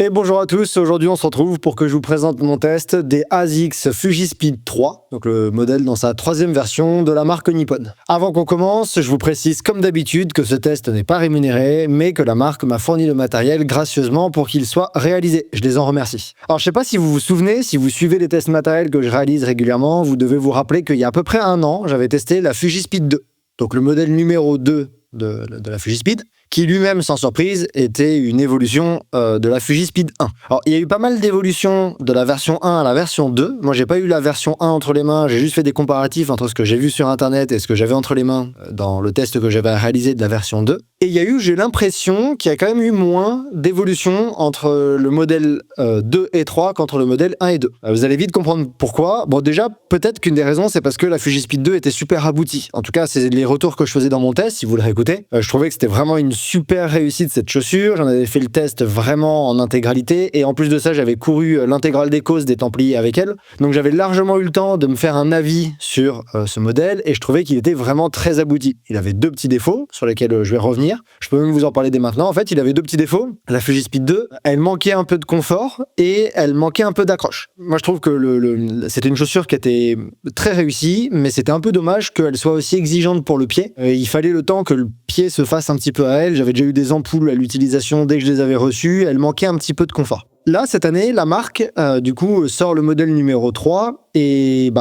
Et bonjour à tous, aujourd'hui on se retrouve pour que je vous présente mon test des ASICS Fujispid 3, donc le modèle dans sa troisième version de la marque Nippon. Avant qu'on commence, je vous précise comme d'habitude que ce test n'est pas rémunéré, mais que la marque m'a fourni le matériel gracieusement pour qu'il soit réalisé. Je les en remercie. Alors je sais pas si vous vous souvenez, si vous suivez les tests matériels que je réalise régulièrement, vous devez vous rappeler qu'il y a à peu près un an, j'avais testé la Fujispid 2, donc le modèle numéro 2 de la Fujispid, qui lui-même, sans surprise, était une évolution de la Fujispid 1. Alors, il y a eu pas mal d'évolutions de la version 1 à la version 2. Moi, j'ai pas eu la version 1 entre les mains, j'ai juste fait des comparatifs entre ce que j'ai vu sur Internet et ce que j'avais entre les mains dans le test que j'avais réalisé de la version 2. Et il y a eu, j'ai l'impression qu'il y a quand même eu moins d'évolution entre le modèle 2 et 3 qu'entre le modèle 1 et 2. Vous allez vite comprendre pourquoi. Bon, déjà, peut-être qu'une des raisons, c'est parce que la Fujispid 2 était super aboutie. En tout cas, c'est les retours que je faisais dans mon test, si vous le réécoutez. Je trouvais que c'était vraiment une super réussite cette chaussure. J'en avais fait le test vraiment en intégralité. Et en plus de ça, j'avais couru l'intégrale des causes des Templiers avec elle. Donc j'avais largement eu le temps de me faire un avis sur ce modèle. Et je trouvais qu'il était vraiment très abouti. Il avait deux petits défauts sur lesquels je vais revenir. Je peux même vous en parler dès maintenant. En fait, il avait deux petits défauts. La Fujispid 2, elle manquait un peu de confort et elle manquait un peu d'accroche. Moi, je trouve que c'était une chaussure qui était très réussie, mais c'était un peu dommage qu'elle soit aussi exigeante pour le pied. Il fallait le temps que le pied se fasse un petit peu à elle. J'avais déjà eu des ampoules à l'utilisation dès que je les avais reçues. Elle manquait un petit peu de confort. Là, cette année, la marque, du coup, sort le modèle numéro 3 et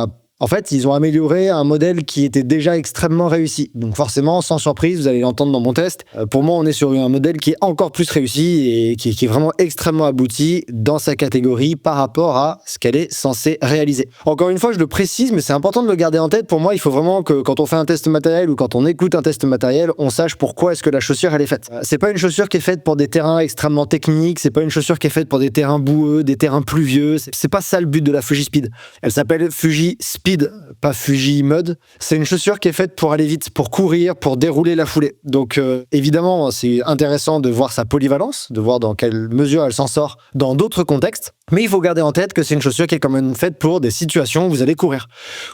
en fait, ils ont amélioré un modèle qui était déjà extrêmement réussi. Donc forcément, sans surprise, vous allez l'entendre dans mon test. Pour moi, on est sur un modèle qui est encore plus réussi et qui est vraiment extrêmement abouti dans sa catégorie par rapport à ce qu'elle est censée réaliser. Encore une fois, je le précise, mais c'est important de le garder en tête. Pour moi, il faut vraiment que quand on fait un test matériel ou quand on écoute un test matériel, on sache pourquoi est-ce que la chaussure, elle est faite. C'est pas une chaussure qui est faite pour des terrains extrêmement techniques, c'est pas une chaussure qui est faite pour des terrains boueux, des terrains pluvieux. C'est pas ça le but de la Fujispid. Elle s'appelle Fujispid, pas Fujimud. C'est une chaussure qui est faite pour aller vite, pour courir, pour dérouler la foulée. Donc évidemment, c'est intéressant de voir sa polyvalence, de voir dans quelle mesure elle s'en sort dans d'autres contextes. Mais il faut garder en tête que c'est une chaussure qui est quand même faite pour des situations où vous allez courir.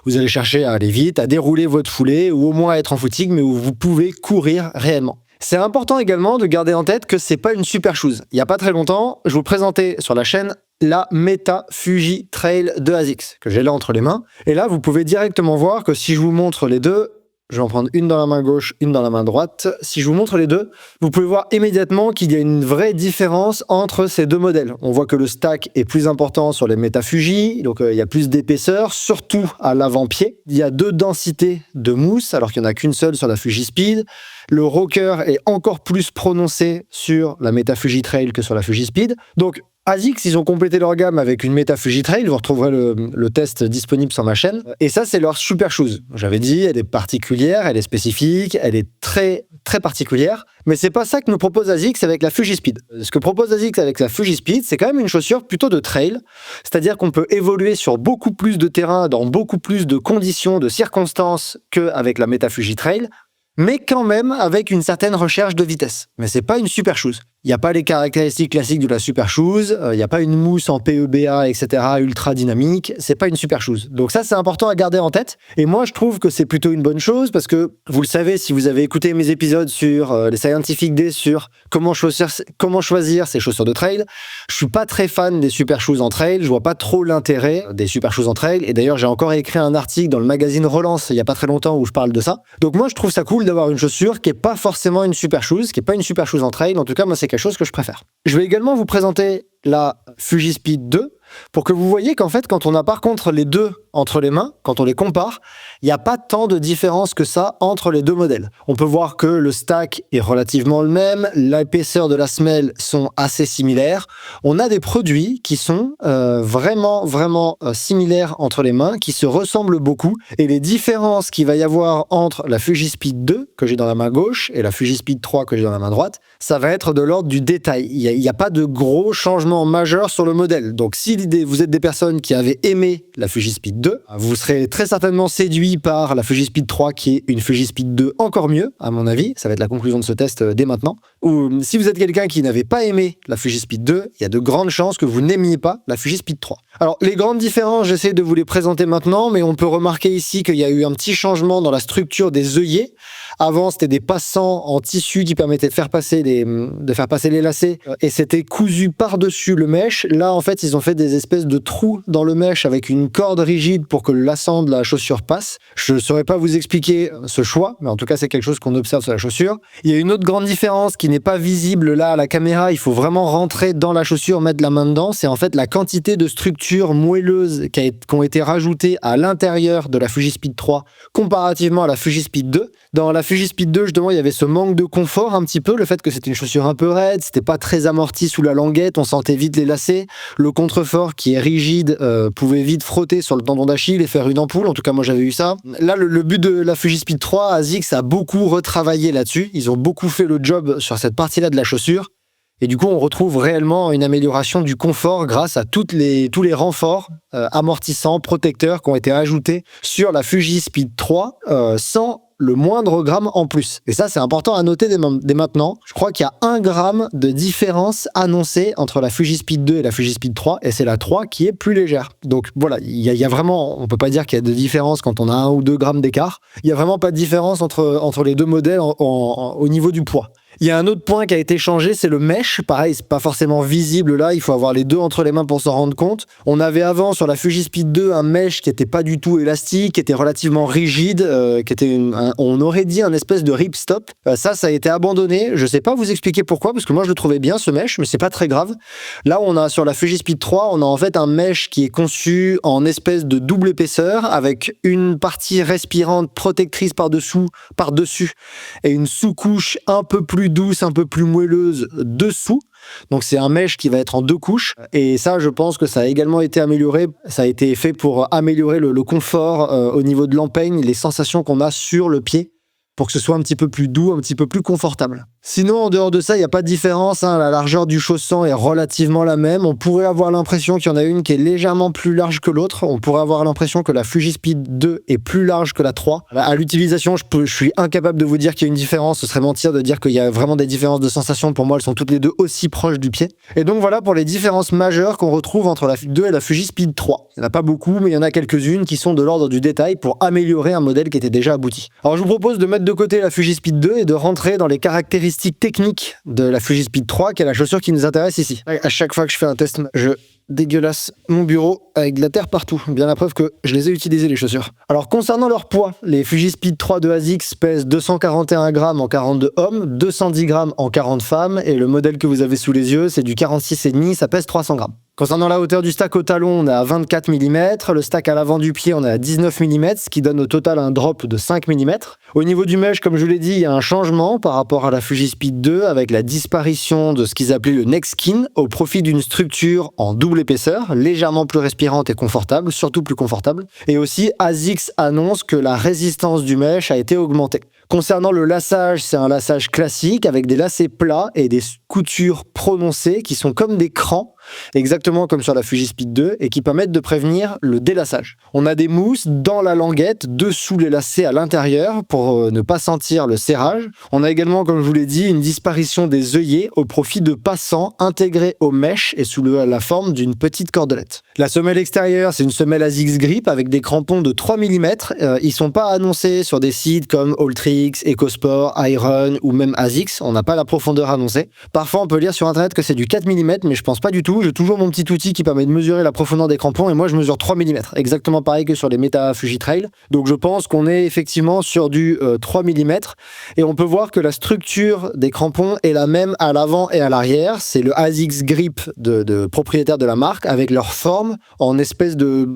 Vous allez chercher à aller vite, à dérouler votre foulée, ou au moins à être en footing, mais où vous pouvez courir réellement. C'est important également de garder en tête que c'est pas une super shoes. Il y a pas très longtemps, je vous présentais sur la chaîne la Meta Fuji Trail de ASICS, que j'ai là entre les mains. Et là, vous pouvez directement voir que si je vous montre les deux, je vais en prendre une dans la main gauche, une dans la main droite. Si je vous montre les deux, vous pouvez voir immédiatement qu'il y a une vraie différence entre ces deux modèles. On voit que le stack est plus important sur les Meta Fuji, donc il y a plus d'épaisseur, surtout à l'avant-pied. Il y a deux densités de mousse, alors qu'il n'y en a qu'une seule sur la Fujispid. Le rocker est encore plus prononcé sur la Meta Fuji Trail que sur la Fujispid. Donc, ASICS, ils ont complété leur gamme avec une Meta Fuji Trail. Vous retrouverez le test disponible sur ma chaîne. Et ça, c'est leur super shoes. J'avais dit, elle est particulière, elle est spécifique, elle est très, très particulière. Mais c'est pas ça que nous propose ASICS avec la Fujispid. Ce que propose ASICS avec la Fujispid, c'est quand même une chaussure plutôt de trail. C'est-à-dire qu'on peut évoluer sur beaucoup plus de terrain, dans beaucoup plus de conditions, de circonstances qu'avec la Meta Fuji Trail, mais quand même avec une certaine recherche de vitesse. Mais c'est pas une super shoes. Il n'y a pas les caractéristiques classiques de la super shoes, il n'y a pas une mousse en PEBA, etc., ultra dynamique, c'est pas une super shoes. Donc ça, c'est important à garder en tête. Et moi, je trouve que c'est plutôt une bonne chose parce que, vous le savez, si vous avez écouté mes épisodes sur les Scientific Days, sur comment choisir ces chaussures de trail, je suis pas très fan des super shoes en trail, je vois pas trop l'intérêt des super shoes en trail. Et d'ailleurs, j'ai encore écrit un article dans le magazine Relance, il y a pas très longtemps, où je parle de ça. Donc moi, je trouve ça cool d'avoir une chaussure qui est pas forcément une super shoes, qui est pas une super shoes en trail. En tout cas, moi, c'est quelque chose que je préfère. Je vais également vous présenter la Fujispid 2 pour que vous voyez qu'en fait, quand on a par contre les deux entre les mains, quand on les compare, il n'y a pas tant de différence que ça entre les deux modèles. On peut voir que le stack est relativement le même, l'épaisseur de la semelle sont assez similaires. On a des produits qui sont vraiment similaires entre les mains, qui se ressemblent beaucoup. Et les différences qu'il va y avoir entre la Fujispid 2, que j'ai dans la main gauche, et la Fujispid 3, que j'ai dans la main droite, ça va être de l'ordre du détail. Il n'y a pas de gros changements majeurs sur le modèle. Donc si vous êtes des personnes qui avaient aimé la Fujispid 2, vous serez très certainement séduit par la Fujispid 3 qui est une Fujispid 2 encore mieux, à mon avis. Ça va être la conclusion de ce test dès maintenant. Ou si vous êtes quelqu'un qui n'avait pas aimé la Fujispid 2, il y a de grandes chances que vous n'aimiez pas la Fujispid 3. Alors, les grandes différences, j'essaie de vous les présenter maintenant, mais on peut remarquer ici qu'il y a eu un petit changement dans la structure des œillets. Avant, c'était des passants en tissu qui permettaient de faire passer les lacets, et c'était cousu par-dessus le mesh. Là, en fait, ils ont fait des espèces de trous dans le mesh avec une corde rigide pour que le laçant de la chaussure passe. Je ne saurais pas vous expliquer ce choix, mais en tout cas, c'est quelque chose qu'on observe sur la chaussure. Il y a une autre grande différence qui n'est pas visible là à la caméra. Il faut vraiment rentrer dans la chaussure, mettre la main dedans. C'est en fait la quantité de structure moelleuses qui ont été rajoutées à l'intérieur de la Fujispid 3 comparativement à la Fujispid 2. Dans la Fujispid 2, justement, il y avait ce manque de confort un petit peu, le fait que c'était une chaussure un peu raide, c'était pas très amorti sous la languette, on sentait vite les lacets, le contrefort qui est rigide pouvait vite frotter sur le tendon d'Achille et faire une ampoule, en tout cas moi j'avais eu ça. Là, le but de la Fujispid 3, ASICS a beaucoup retravaillé là-dessus, ils ont beaucoup fait le job sur cette partie-là de la chaussure. Et du coup, on retrouve réellement une amélioration du confort grâce à tous les renforts amortissants, protecteurs qui ont été ajoutés sur la Fujispid 3 sans le moindre gramme en plus. Et ça, c'est important à noter dès maintenant. Je crois qu'il y a 1 gramme de différence annoncée entre la Fujispid 2 et la Fujispid 3, et c'est la 3 qui est plus légère. Donc voilà, il y a vraiment, on peut pas dire qu'il y a de différence quand on a 1 ou 2 grammes d'écart. Il y a vraiment pas de différence entre les deux modèles au niveau du poids. Il y a un autre point qui a été changé, c'est le mesh. Pareil, c'est pas forcément visible là, il faut avoir les deux entre les mains pour s'en rendre compte. On avait avant sur la Fujispid 2 un mesh qui était pas du tout élastique, qui était relativement rigide, qui était on aurait dit un espèce de ripstop. Ça a été abandonné. Je sais pas vous expliquer pourquoi, parce que moi je le trouvais bien ce mesh, mais c'est pas très grave. Là, on a sur la Fujispid 3, on a en fait un mesh qui est conçu en espèce de double épaisseur avec une partie respirante protectrice par-dessus et une sous-couche un peu plus douce, un peu plus moelleuse dessous. Donc c'est un mesh qui va être en 2 couches. Et ça, je pense que ça a également été amélioré. Ça a été fait pour améliorer le confort au niveau de l'empeigne, les sensations qu'on a sur le pied, pour que ce soit un petit peu plus doux, un petit peu plus confortable. Sinon, en dehors de ça, il n'y a pas de différence. La largeur du chausson est relativement la même. On pourrait avoir l'impression qu'il y en a une qui est légèrement plus large que l'autre. On pourrait avoir l'impression que la Fujispid 2 est plus large que la 3. À l'utilisation, je suis incapable de vous dire qu'il y a une différence. Ce serait mentir de dire qu'il y a vraiment des différences de sensation. Pour moi, elles sont toutes les deux aussi proches du pied. Et donc voilà pour les différences majeures qu'on retrouve entre la Fujispid 2 et la Fujispid 3. Il n'y en a pas beaucoup, mais il y en a quelques-unes qui sont de l'ordre du détail pour améliorer un modèle qui était déjà abouti. Alors je vous propose de mettre de côté la Fujispid 2 et de rentrer dans les caractéristiques techniques de la Fujispid 3, qui est la chaussure qui nous intéresse ici. À chaque fois que je fais un test, je dégueulasse mon bureau avec de la terre partout. Bien la preuve que je les ai utilisées, les chaussures. Alors, concernant leur poids, les Fujispid 3 de ASICS pèsent 241 grammes en 42 hommes, 210 grammes en 40 femmes, et le modèle que vous avez sous les yeux, c'est du 46,5, ça pèse 300 grammes. Concernant la hauteur du stack au talon, on est à 24 mm, le stack à l'avant du pied, on est à 19 mm, ce qui donne au total un drop de 5 mm. Au niveau du mesh, comme je vous l'ai dit, il y a un changement par rapport à la Fujispid 2 avec la disparition de ce qu'ils appelaient le neck skin au profit d'une structure en double épaisseur, légèrement plus respirante et confortable, surtout plus confortable. Et aussi, ASICS annonce que la résistance du mesh a été augmentée. Concernant le laçage, c'est un laçage classique avec des lacets plats et des coutures prononcées qui sont comme des crans, exactement comme sur la Fujispid 2, et qui permettent de prévenir le délaçage. On a des mousses dans la languette, dessous les lacets à l'intérieur, pour ne pas sentir le serrage. On a également, comme je vous l'ai dit, une disparition des œillets au profit de passants intégrés au mesh et sous la forme d'une petite cordelette. La semelle extérieure, c'est une semelle ASICS Grip avec des crampons de 3 mm. Ils sont pas annoncés sur des sites comme Alltrix, EcoSport, Iron ou même ASICS. On n'a pas la profondeur annoncée. Parfois, on peut lire sur internet que c'est du 4 mm, mais je pense pas du tout. J'ai toujours mon petit outil qui permet de mesurer la profondeur des crampons et moi, je mesure 3 mm. Exactement pareil que sur les Meta Fujitrail. Donc, je pense qu'on est effectivement sur du 3 mm et on peut voir que la structure des crampons est la même à l'avant et à l'arrière. C'est le ASICS Grip de propriétaire de la marque avec leur forme en espèce de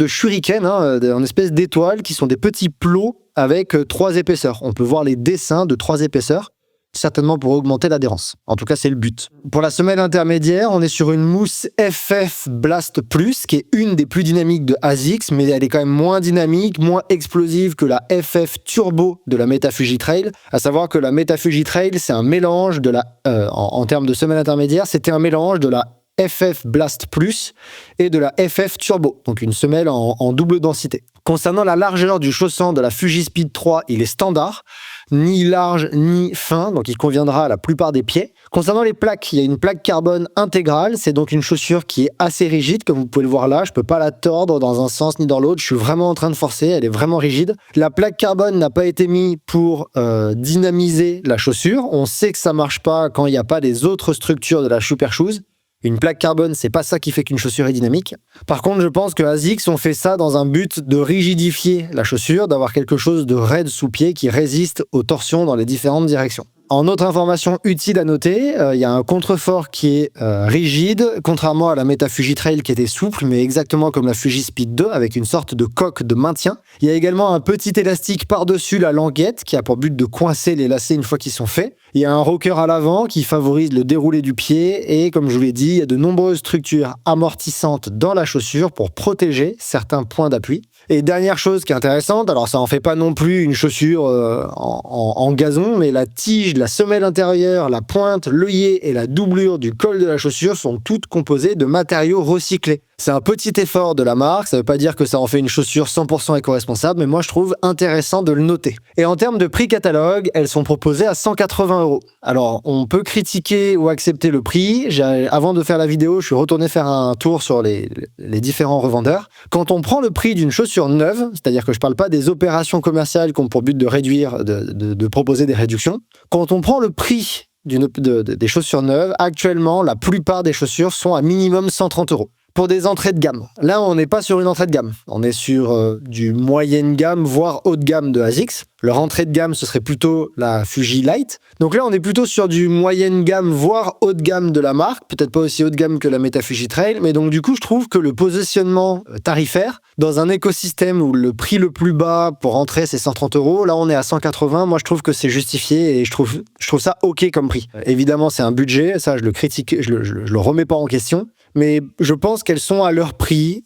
shuriken, en espèce d'étoiles qui sont des petits plots avec 3 épaisseurs. On peut voir les dessins de 3 épaisseurs, certainement pour augmenter l'adhérence. En tout cas, c'est le but. Pour la semelle intermédiaire, on est sur une mousse FF Blast Plus, qui est une des plus dynamiques de ASICS, mais elle est quand même moins dynamique, moins explosive que la FF Turbo de la Meta Fujitrail. À savoir que la Meta Fujitrail, c'est un mélange de en termes de semelle intermédiaire, c'était un mélange de la FF Blast Plus et de la FF Turbo, donc une semelle en double densité. Concernant la largeur du chausson de la Fujispid 3, il est standard. ni large ni fin, donc il conviendra à la plupart des pieds. Concernant les plaques, il y a une plaque carbone intégrale, c'est donc une chaussure qui est assez rigide, comme vous pouvez le voir là, je peux pas la tordre dans un sens ni dans l'autre, je suis vraiment en train de forcer, elle est vraiment rigide. La plaque carbone n'a pas été mise pour dynamiser la chaussure, on sait que ça marche pas quand il n'y a pas les autres structures de la Super Shoes. Une plaque carbone, c'est pas ça qui fait qu'une chaussure est dynamique. Par contre, je pense que ASICS ont fait ça dans un but de rigidifier la chaussure, d'avoir quelque chose de raide sous pied qui résiste aux torsions dans les différentes directions. En autre information utile à noter, il y a un contrefort qui est rigide, contrairement à la Meta Fujitrail qui était souple, mais exactement comme la Fujispeed 2, avec une sorte de coque de maintien. Il y a également un petit élastique par-dessus la languette qui a pour but de coincer les lacets une fois qu'ils sont faits. Il y a un rocker à l'avant qui favorise le déroulé du pied et, comme je vous l'ai dit, il y a de nombreuses structures amortissantes dans la chaussure pour protéger certains points d'appui. Et dernière chose qui est intéressante, alors ça en fait pas non plus une chaussure en gazon, mais la tige, la semelle intérieure, la pointe, l'œillet et la doublure du col de la chaussure sont toutes composées de matériaux recyclés. C'est un petit effort de la marque, ça veut pas dire que ça en fait une chaussure 100% éco-responsable, mais moi je trouve intéressant de le noter. Et en termes de prix catalogue, elles sont proposées à 180 €. Alors on peut critiquer ou accepter le prix, avant de faire la vidéo, je suis retourné faire un tour sur les différents revendeurs. Quand on prend le prix d'une chaussure neuve, c'est-à-dire que je parle pas des opérations commerciales qui ont pour but de réduire, de proposer des réductions, quand on prend le prix des chaussures neuves, actuellement la plupart des chaussures sont à minimum 130 €. Pour des entrées de gamme. Là, on n'est pas sur une entrée de gamme. On est sur du moyenne gamme, voire haut de gamme de ASICS. Leur entrée de gamme, ce serait plutôt la Fuji Light. Donc là, on est plutôt sur du moyenne gamme, voire haut de gamme de la marque. Peut-être pas aussi haut de gamme que la Meta Fujitrail. Mais donc, du coup, je trouve que le positionnement tarifaire, dans un écosystème où le prix le plus bas pour entrer, c'est 130 €. Là, on est à 180. Moi, je trouve que c'est justifié et je trouve ça OK comme prix. Évidemment, c'est un budget. Ça, je le critique, je le remets pas en question. Mais je pense qu'elles sont à leur prix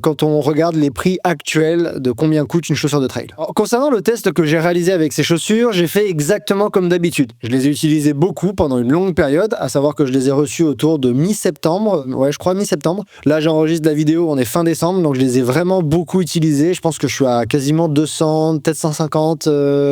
quand on regarde les prix actuels de combien coûte une chaussure de trail. Alors, concernant le test que j'ai réalisé avec ces chaussures, j'ai fait exactement comme d'habitude. Je les ai utilisées beaucoup pendant une longue période, à savoir que je les ai reçues autour de mi-septembre. Ouais, je crois mi-septembre. Là, j'enregistre la vidéo, on est fin décembre, donc je les ai vraiment beaucoup utilisées. Je pense que je suis à quasiment 200, peut-être 150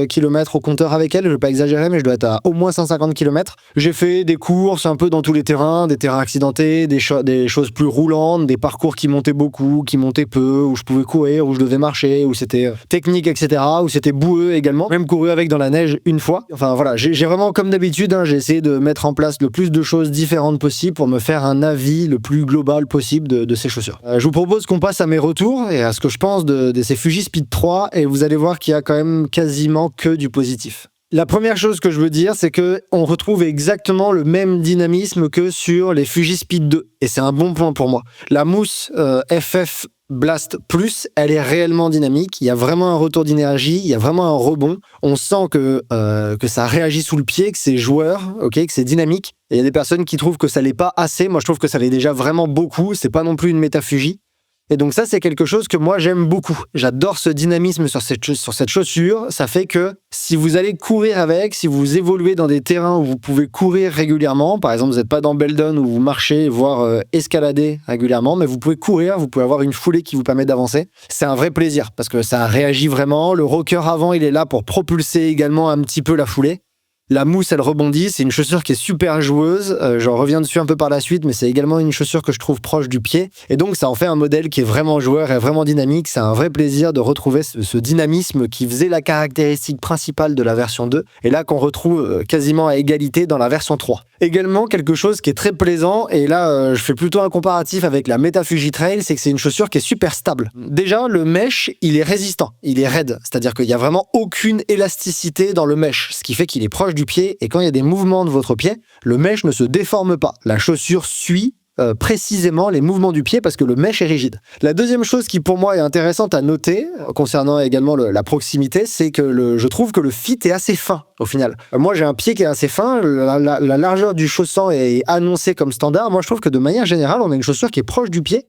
km au compteur avec elles. Je ne vais pas exagérer, mais je dois être à au moins 150 km. J'ai fait des courses un peu dans tous les terrains, des terrains accidentés, des choses plus roulantes, des parcours qui montaient beaucoup, qui montaient peu, où je pouvais courir, où je devais marcher, où c'était technique, etc., où c'était boueux également. Même couru avec dans la neige une fois. Enfin voilà, j'ai vraiment, comme d'habitude, j'ai essayé de mettre en place le plus de choses différentes possible pour me faire un avis le plus global possible de ces chaussures. Je vous propose qu'on passe à mes retours et à ce que je pense de ces Fujispeed 3 et vous allez voir qu'il y a quand même quasiment que du positif. La première chose que je veux dire, c'est que on retrouve exactement le même dynamisme que sur les Fujispeed 2. Et c'est un bon point pour moi. La mousse FF Blast Plus, elle est réellement dynamique. Il y a vraiment un retour d'énergie, il y a vraiment un rebond. On sent que ça réagit sous le pied, que c'est joueur, que c'est dynamique. Et il y a des personnes qui trouvent que ça l'est pas assez. Moi, je trouve que ça l'est déjà vraiment beaucoup. C'est pas non plus une Meta Fuji. Et donc ça, c'est quelque chose que moi, j'aime beaucoup. J'adore ce dynamisme sur cette chaussure. Ça fait que si vous allez courir avec, si vous évoluez dans des terrains où vous pouvez courir régulièrement, par exemple, vous n'êtes pas dans Beldon où vous marchez, voire escalader régulièrement, mais vous pouvez courir, vous pouvez avoir une foulée qui vous permet d'avancer. C'est un vrai plaisir parce que ça réagit vraiment. Le rocker avant, il est là pour propulser également un petit peu la foulée. La mousse, elle rebondit, c'est une chaussure qui est super joueuse, j'en reviens dessus un peu par la suite, mais c'est également une chaussure que je trouve proche du pied, et donc ça en fait un modèle qui est vraiment joueur et vraiment dynamique. C'est un vrai plaisir de retrouver ce dynamisme qui faisait la caractéristique principale de la version 2, et là qu'on retrouve quasiment à égalité dans la version 3. Également, quelque chose qui est très plaisant, et là je fais plutôt un comparatif avec la Meta Fujitrail, c'est que c'est une chaussure qui est super stable. Déjà, le mesh, il est résistant, il est raide, c'est-à-dire qu'il n'y a vraiment aucune élasticité dans le mesh, ce qui fait qu'il est proche du pied, et quand il y a des mouvements de votre pied, le mesh ne se déforme pas. La chaussure suit précisément les mouvements du pied parce que le mesh est rigide. La deuxième chose qui pour moi est intéressante à noter, concernant également la proximité, c'est que je trouve que le fit est assez fin au final. Moi j'ai un pied qui est assez fin, la largeur du chausson est annoncée comme standard. Moi je trouve que de manière générale, on a une chaussure qui est proche du pied,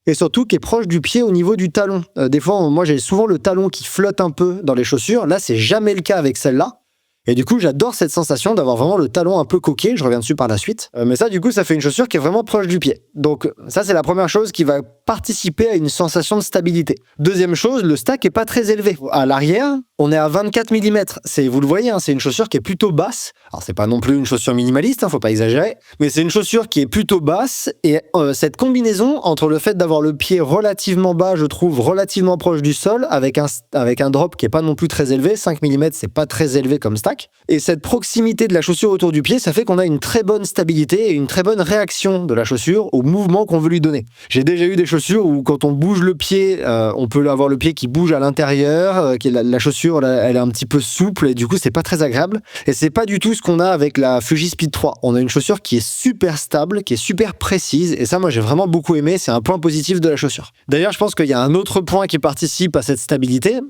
et surtout qui est proche du pied au niveau du talon. Des fois, moi j'ai souvent le talon qui flotte un peu dans les chaussures. Là, c'est jamais le cas avec celle-là. Et du coup, j'adore cette sensation d'avoir vraiment le talon un peu coquet. Je reviens dessus par la suite. Mais ça, du coup, ça fait une chaussure qui est vraiment proche du pied. Donc ça, c'est la première chose qui va participer à une sensation de stabilité. Deuxième chose, le stack est pas très élevé. À l'arrière, On est à 24 mm. Vous le voyez, hein, c'est une chaussure qui est plutôt basse. Alors, c'est pas non plus une chaussure minimaliste, faut pas exagérer. Mais c'est une chaussure qui est plutôt basse. Et cette combinaison entre le fait d'avoir le pied relativement bas, je trouve, relativement proche du sol, avec un drop qui est pas non plus très élevé. 5 mm, c'est pas très élevé comme stack. Et cette proximité de la chaussure autour du pied, ça fait qu'on a une très bonne stabilité et une très bonne réaction de la chaussure au mouvement qu'on veut lui donner. J'ai déjà eu des chaussures où quand on bouge le pied, on peut avoir le pied qui bouge à l'intérieur, la chaussure elle est un petit peu souple et du coup c'est pas très agréable, et c'est pas du tout ce qu'on a avec la Fuji-Speed 3. On a une chaussure qui est super stable, qui est super précise, et ça moi j'ai vraiment beaucoup aimé, c'est un point positif de la chaussure. D'ailleurs je pense qu'il y a un autre point qui participe à cette stabilité,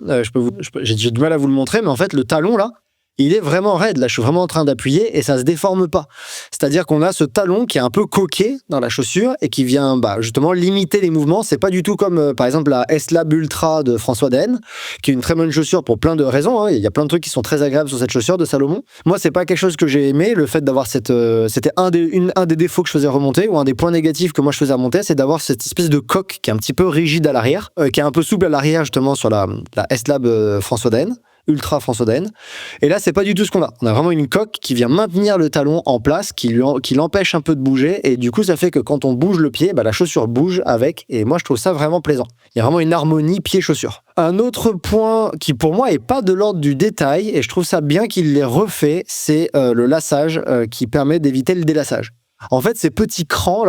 j'ai du mal à vous le montrer, mais en fait le talon là, il est vraiment raide, là je suis vraiment en train d'appuyer et ça se déforme pas. C'est-à-dire qu'on a ce talon qui est un peu coqué dans la chaussure et qui vient justement limiter les mouvements. C'est pas du tout comme par exemple la S-Lab Ultra de François Daen, qui est une très bonne chaussure pour plein de raisons, hein. Il y a plein de trucs qui sont très agréables sur cette chaussure de Salomon. Moi c'est pas quelque chose que j'ai aimé, le fait d'avoir c'était un des défauts que je faisais remonter, ou un des points négatifs que moi je faisais remonter, c'est d'avoir cette espèce de coque qui est un petit peu rigide à l'arrière, qui est un peu souple à l'arrière justement sur la S-Lab François Daen. Ultra François Daen. Et là, c'est pas du tout ce qu'on a. On a vraiment une coque qui vient maintenir le talon en place, qui l'empêche un peu de bouger. Et du coup, ça fait que quand on bouge le pied, la chaussure bouge avec. Et moi, je trouve ça vraiment plaisant. Il y a vraiment une harmonie pied-chaussure. Un autre point qui, pour moi, est pas de l'ordre du détail, et je trouve ça bien qu'il l'ait refait, c'est le laçage qui permet d'éviter le délaçage. En fait, ces petits crans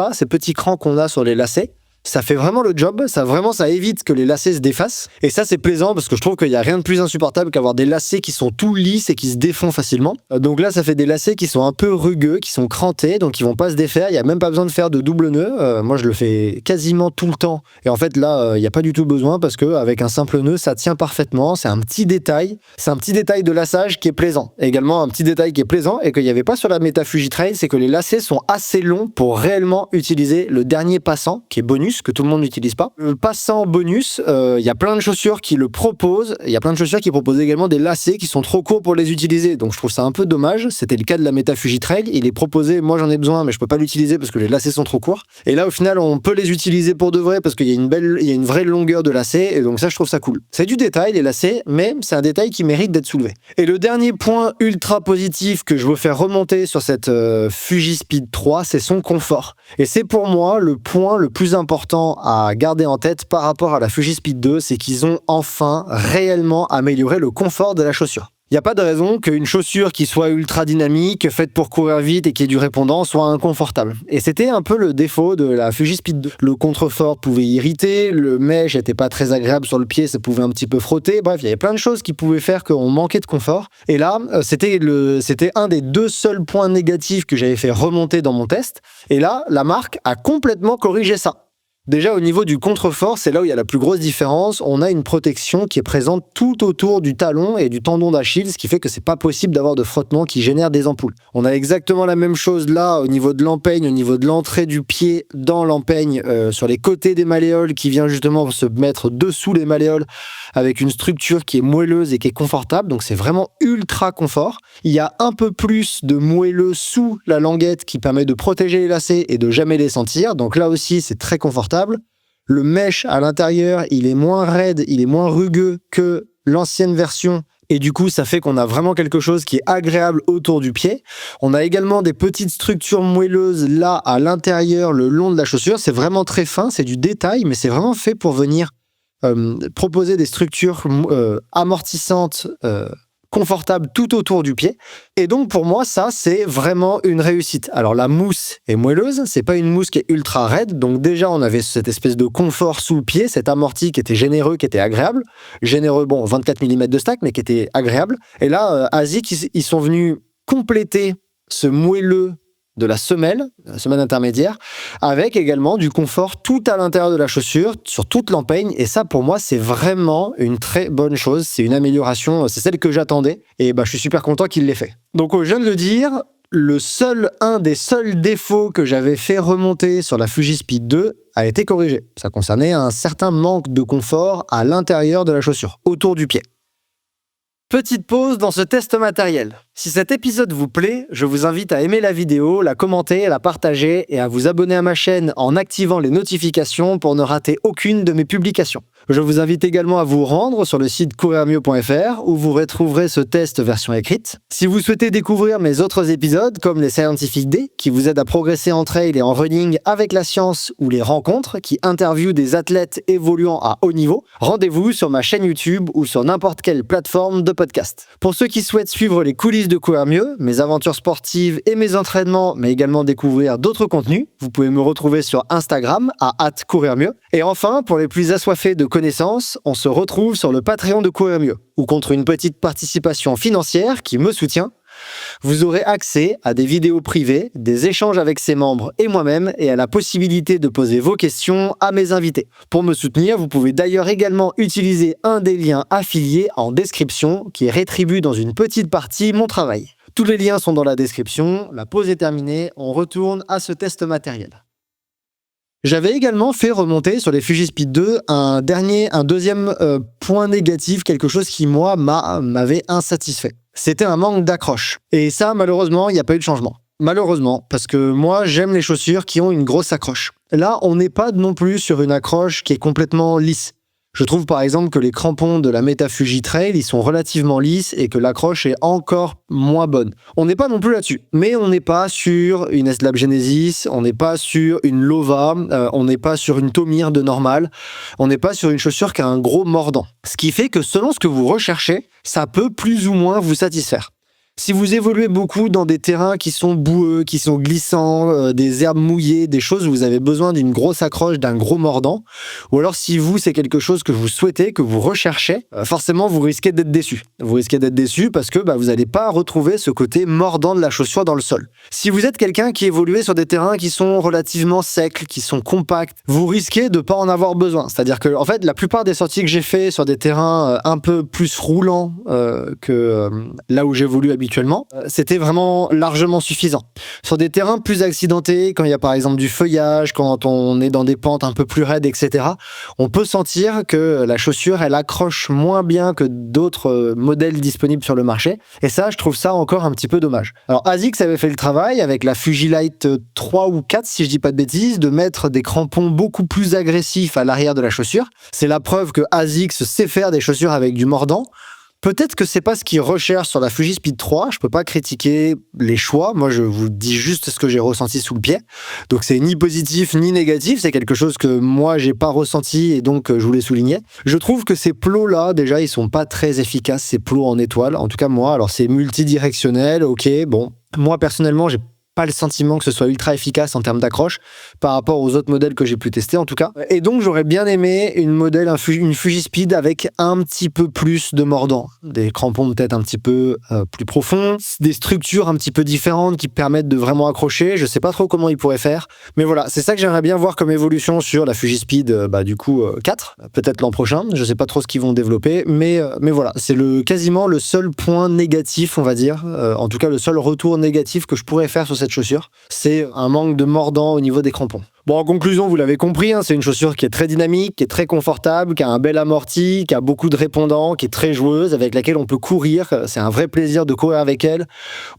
qu'on a sur les lacets, ça fait vraiment le job, ça évite que les lacets se défassent. Et ça, c'est plaisant parce que je trouve qu'il n'y a rien de plus insupportable qu'avoir des lacets qui sont tout lisses et qui se défont facilement. Donc là, ça fait des lacets qui sont un peu rugueux, qui sont crantés, donc ils vont pas se défaire. Il n'y a même pas besoin de faire de double nœud. Moi, je le fais quasiment tout le temps. Et en fait, là, il n'y a pas du tout besoin parce qu'avec un simple nœud, ça tient parfaitement. C'est un petit détail. C'est un petit détail de laçage qui est plaisant. Également, un petit détail qui est plaisant et qu'il n'y avait pas sur la Meta Fuji Trail, c'est que les lacets sont assez longs pour réellement utiliser le dernier passant, qui est bonus, que tout le monde n'utilise pas. Le passant bonus, il y a plein de chaussures qui le proposent. Il y a plein de chaussures qui proposent également des lacets qui sont trop courts pour les utiliser. Donc je trouve ça un peu dommage. C'était le cas de la Meta Fuji Trail. Il est proposé, moi j'en ai besoin, mais je peux pas l'utiliser parce que les lacets sont trop courts. Et là, au final, on peut les utiliser pour de vrai parce qu'il y a une vraie longueur de lacets. Et donc ça, je trouve ça cool. C'est du détail, les lacets, mais c'est un détail qui mérite d'être soulevé. Et le dernier point ultra positif que je veux faire remonter sur cette Fuji Speed 3, c'est son confort. Et c'est pour moi le point le plus important à garder en tête par rapport à la Fuji Speed 2, c'est qu'ils ont enfin réellement amélioré le confort de la chaussure. Il n'y a pas de raison qu'une chaussure qui soit ultra dynamique, faite pour courir vite et qui ait du répondant, soit inconfortable. Et c'était un peu le défaut de la Fuji Speed 2. Le contrefort pouvait irriter, le mesh n'était pas très agréable sur le pied, ça pouvait un petit peu frotter. Bref, il y avait plein de choses qui pouvaient faire qu'on manquait de confort. Et là, c'était un des deux seuls points négatifs que j'avais fait remonter dans mon test. Et là, la marque a complètement corrigé ça. Déjà, au niveau du contrefort, c'est là où il y a la plus grosse différence. On a une protection qui est présente tout autour du talon et du tendon d'Achille, ce qui fait que c'est pas possible d'avoir de frottement qui génère des ampoules. On a exactement la même chose là, au niveau de l'empeigne, au niveau de l'entrée du pied dans l'empeigne, sur les côtés des malléoles, qui vient justement se mettre dessous les malléoles, avec une structure qui est moelleuse et qui est confortable. Donc c'est vraiment ultra confort. Il y a un peu plus de moelleux sous la languette qui permet de protéger les lacets et de jamais les sentir. Donc là aussi, c'est très confortable. Le mesh à l'intérieur, il est moins raide, il est moins rugueux que l'ancienne version. Et du coup, ça fait qu'on a vraiment quelque chose qui est agréable autour du pied. On a également des petites structures moelleuses là, à l'intérieur, le long de la chaussure. C'est vraiment très fin, c'est du détail, mais c'est vraiment fait pour venir proposer des structures amortissantes, confortable tout autour du pied. Et donc pour moi, ça c'est vraiment une réussite. Alors la mousse est moelleuse, c'est pas une mousse qui est ultra raide, donc déjà on avait cette espèce de confort sous le pied, cet amorti qui était généreux, qui était agréable. Généreux, bon, 24 mm de stack, mais qui était agréable. Et là, ASICS, ils sont venus compléter ce moelleux de la semelle intermédiaire, avec également du confort tout à l'intérieur de la chaussure, sur toute l'empeigne, et ça pour moi c'est vraiment une très bonne chose, c'est une amélioration, c'est celle que j'attendais, et je suis super content qu'il l'ait fait. Donc je viens de le dire, un des seuls défauts que j'avais fait remonter sur la Fuji Speed 2 a été corrigé. Ça concernait un certain manque de confort à l'intérieur de la chaussure, autour du pied. Petite pause dans ce test matériel. Si cet épisode vous plaît, je vous invite à aimer la vidéo, la commenter, la partager et à vous abonner à ma chaîne en activant les notifications pour ne rater aucune de mes publications. Je vous invite également à vous rendre sur le site courirmieux.fr où vous retrouverez ce test version écrite. Si vous souhaitez découvrir mes autres épisodes, comme les Scientific Day, qui vous aident à progresser en trail et en running avec la science, ou les rencontres, qui interviewent des athlètes évoluant à haut niveau, rendez-vous sur ma chaîne YouTube ou sur n'importe quelle plateforme de podcast. Pour ceux qui souhaitent suivre les coulisses de Courir Mieux, mes aventures sportives et mes entraînements, mais également découvrir d'autres contenus, vous pouvez me retrouver sur Instagram à @courirmieux. Et enfin, pour les plus assoiffés de connaissances, on se retrouve sur le Patreon de Courir Mieux, où contre une petite participation financière qui me soutient, vous aurez accès à des vidéos privées, des échanges avec ses membres et moi-même, et à la possibilité de poser vos questions à mes invités. Pour me soutenir, vous pouvez d'ailleurs également utiliser un des liens affiliés en description qui rétribue dans une petite partie mon travail. Tous les liens sont dans la description. La pause est terminée, on retourne à ce test matériel. J'avais également fait remonter sur les Fujispid 2 un deuxième point négatif, quelque chose qui, moi, m'avait insatisfait. C'était un manque d'accroche. Et ça, malheureusement, il n'y a pas eu de changement. Malheureusement, parce que moi, j'aime les chaussures qui ont une grosse accroche. Là, on n'est pas non plus sur une accroche qui est complètement lisse. Je trouve par exemple que les crampons de la Meta Fuji Trail, ils sont relativement lisses et que l'accroche est encore moins bonne. On n'est pas non plus là-dessus, mais on n'est pas sur une S-Lab Genesis, on n'est pas sur une Lova, on n'est pas sur une Tomir de normal, on n'est pas sur une chaussure qui a un gros mordant. Ce qui fait que selon ce que vous recherchez, ça peut plus ou moins vous satisfaire. Si vous évoluez beaucoup dans des terrains qui sont boueux, qui sont glissants, des herbes mouillées, des choses où vous avez besoin d'une grosse accroche, d'un gros mordant, ou alors si vous, c'est quelque chose que vous souhaitez, que vous recherchez, forcément, vous risquez d'être déçu. Vous risquez d'être déçu parce que vous n'allez pas retrouver ce côté mordant de la chaussure dans le sol. Si vous êtes quelqu'un qui évolue sur des terrains qui sont relativement secs, qui sont compacts, vous risquez de ne pas en avoir besoin. C'est-à-dire que, en fait, la plupart des sorties que j'ai fait sur des terrains un peu plus roulants que là où j'évolue habituellement, c'était vraiment largement suffisant. Sur des terrains plus accidentés, quand il y a par exemple du feuillage, quand on est dans des pentes un peu plus raides, etc., on peut sentir que la chaussure, elle accroche moins bien que d'autres modèles disponibles sur le marché. Et ça, je trouve ça encore un petit peu dommage. Alors, ASICS avait fait le travail avec la Fujilite 3 ou 4, si je dis pas de bêtises, de mettre des crampons beaucoup plus agressifs à l'arrière de la chaussure. C'est la preuve que ASICS sait faire des chaussures avec du mordant. Peut-être que c'est pas ce qu'ils recherchent sur la Fujispid 3, je peux pas critiquer les choix, moi je vous dis juste ce que j'ai ressenti sous le pied, donc c'est ni positif ni négatif, c'est quelque chose que moi j'ai pas ressenti et donc je voulais souligner. Je trouve que ces plots là, déjà ils sont pas très efficaces, ces plots en étoile, en tout cas moi, alors c'est multidirectionnel, ok, bon, moi personnellement j'ai pas le sentiment que ce soit ultra efficace en termes d'accroche par rapport aux autres modèles que j'ai pu tester en tout cas. Et donc j'aurais bien aimé une Fujispid avec un petit peu plus de mordant, des crampons peut-être un petit peu plus profonds, des structures un petit peu différentes qui permettent de vraiment accrocher. Je sais pas trop comment ils pourraient faire, mais voilà, c'est ça que j'aimerais bien voir comme évolution sur la Fujispid 4, peut-être l'an prochain. Je sais pas trop ce qu'ils vont développer, mais voilà, c'est quasiment le seul point négatif, on va dire, en tout cas le seul retour négatif que je pourrais faire sur cette chaussure, c'est un manque de mordant au niveau des crampons. Bon, en conclusion, vous l'avez compris, c'est une chaussure qui est très dynamique, qui est très confortable, qui a un bel amorti, qui a beaucoup de répondants, qui est très joueuse, avec laquelle on peut courir. C'est un vrai plaisir de courir avec elle,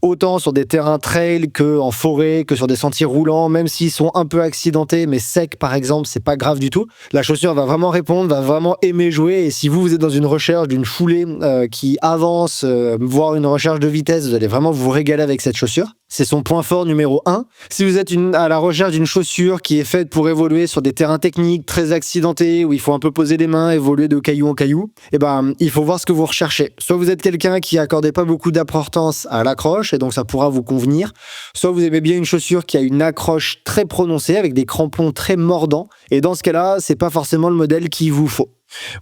autant sur des terrains trail qu'en forêt, que sur des sentiers roulants, même s'ils sont un peu accidentés, mais secs par exemple, c'est pas grave du tout. La chaussure va vraiment répondre, va vraiment aimer jouer, et si vous êtes dans une recherche d'une foulée qui avance, voire une recherche de vitesse, vous allez vraiment vous régaler avec cette chaussure. C'est son point fort numéro 1. Si vous êtes à la recherche d'une chaussure qui est faite pour évoluer sur des terrains techniques très accidentés, où il faut un peu poser les mains, évoluer de caillou en caillou, il faut voir ce que vous recherchez. Soit vous êtes quelqu'un qui accordait pas beaucoup d'importance à l'accroche, et donc ça pourra vous convenir. Soit vous aimez bien une chaussure qui a une accroche très prononcée, avec des crampons très mordants, et dans ce cas-là, c'est pas forcément le modèle qu'il vous faut.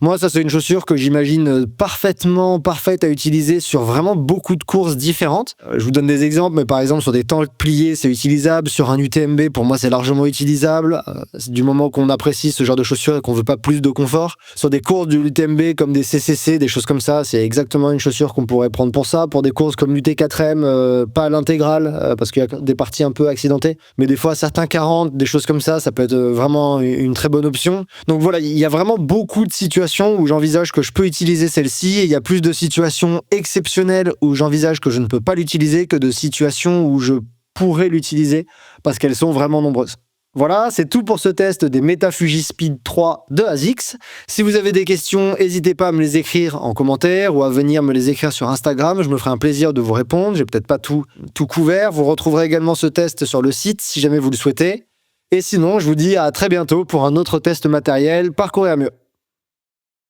Moi, ça, c'est une chaussure que j'imagine parfaite à utiliser sur vraiment beaucoup de courses différentes. Je vous donne des exemples, mais par exemple, sur des temps pliés, c'est utilisable. Sur un UTMB, pour moi, c'est largement utilisable. C'est du moment qu'on apprécie ce genre de chaussure et qu'on veut pas plus de confort. Sur des courses du UTMB, comme des CCC, des choses comme ça, c'est exactement une chaussure qu'on pourrait prendre pour ça. Pour des courses comme l'UT4M, pas à l'intégrale, parce qu'il y a des parties un peu accidentées. Mais des fois, certains 40, des choses comme ça peut être vraiment une très bonne option. Donc voilà, il y a vraiment beaucoup de situations où j'envisage que je peux utiliser celle-ci, et il y a plus de situations exceptionnelles où j'envisage que je ne peux pas l'utiliser que de situations où je pourrais l'utiliser parce qu'elles sont vraiment nombreuses. Voilà, c'est tout pour ce test des Meta Fuji-Speed 3 de ASICS. Si vous avez des questions, n'hésitez pas à me les écrire en commentaire ou à venir me les écrire sur Instagram. Je me ferai un plaisir de vous répondre. J'ai peut-être pas tout couvert. Vous retrouverez également ce test sur le site si jamais vous le souhaitez. Et sinon, je vous dis à très bientôt pour un autre test matériel. Parcourez à mieux.